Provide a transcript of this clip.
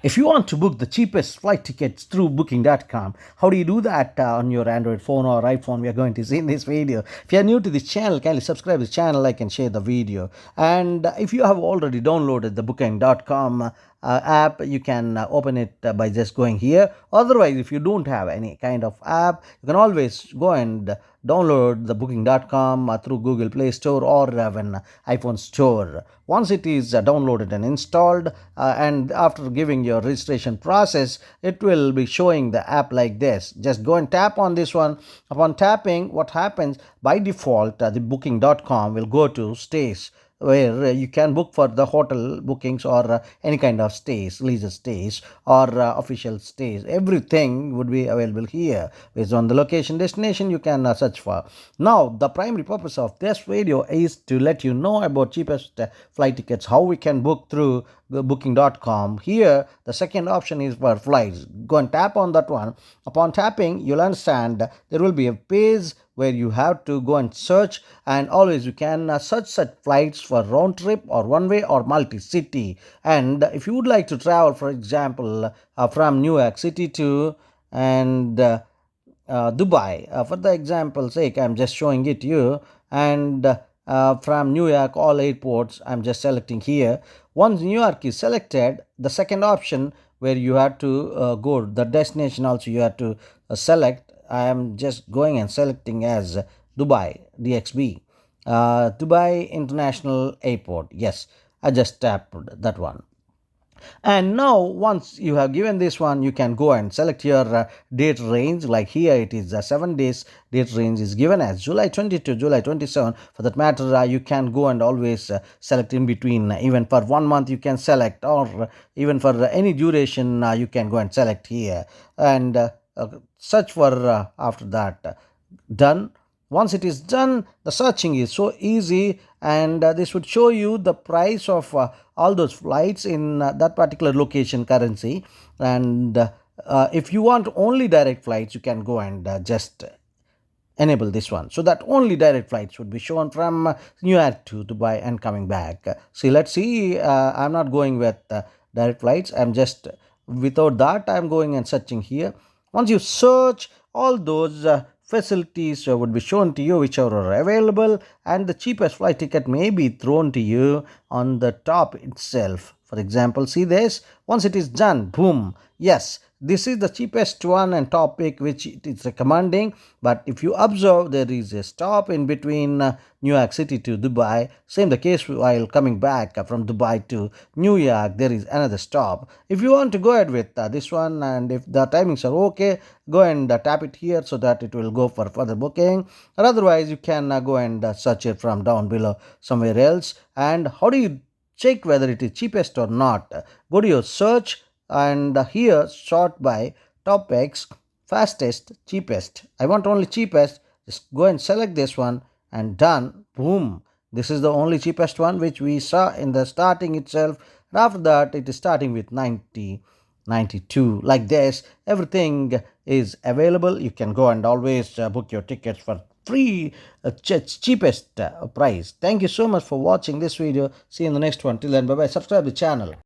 If you want to book the cheapest flight tickets through booking.com, how do you do that on your Android phone or iPhone? We are going to see in this video. If you are new to this channel, kindly subscribe to the channel, like and share the video. And if you have already downloaded the booking.com app, you can open it by just going here. Otherwise, if you don't have any kind of app, you can always go and download the booking.com through Google Play Store or an iPhone store. Once it is downloaded and installed, and after giving your registration process, it will be showing the app like this. Just go and tap on this one. Upon tapping, what happens by default, the booking.com will go to stays, where you can book for the hotel bookings or any kind of stays, leisure stays or official stays. Everything would be available here based on the location destination you can search for. Now the primary purpose of this video is to let you know about cheapest flight tickets, how we can book through booking.com. Here the second option is for flights. Go and tap on that one. Upon tapping, you'll understand there will be a page where you have to go and search, and always you can search such flights for round trip or one way or multi-city. And if you would like to travel, for example, from New York City to and Dubai, for the example sake, I'm just showing it to you. And from New York, all airports, I'm just selecting here. Once New York is selected, the second option where you have to go the destination also you have to select. I am just going and selecting as Dubai, DXB, Dubai International Airport. Yes, I just tapped that one. And now once you have given this one, you can go and select your date range. Like here it is 7 days date range is given as July 20 to July 27. For that matter, you can go and always select in between. Even for 1 month you can select, or even for any duration you can go and select here and search for after that. Done. Once it is done, the searching is so easy, and this would show you the price of all those flights in that particular location currency. And if you want only direct flights, you can go and just enable this one, so that only direct flights would be shown from New York to Dubai and coming back. See, let's see, I'm not going with direct flights. I'm just without that, I'm going and searching here. Once you search, all those facilities would be shown to you which are available, and the cheapest flight ticket may be thrown to you on the top itself. For example, see this. Once it is done, boom, yes, this is the cheapest one and top pick which it is recommending. But if you observe, there is a stop in between New York City to Dubai. Same the case while coming back from Dubai to New York, there is another stop. If you want to go ahead with this one, and if the timings are okay, go and tap it here so that it will go for further booking. Or otherwise you can go and search it from down below somewhere else. And how do you check whether it is cheapest or not? Go to your search, and here sort by topics, fastest, cheapest. I want only cheapest. Just go and select this one, and done. Boom, this is the only cheapest one which we saw in the starting itself. And after that it is starting with 90, 92, like this. Everything is available. You can go and always book your tickets for free, cheapest price. Thank you so much for watching this video. See you in the next one. Till then, bye bye. Subscribe the channel.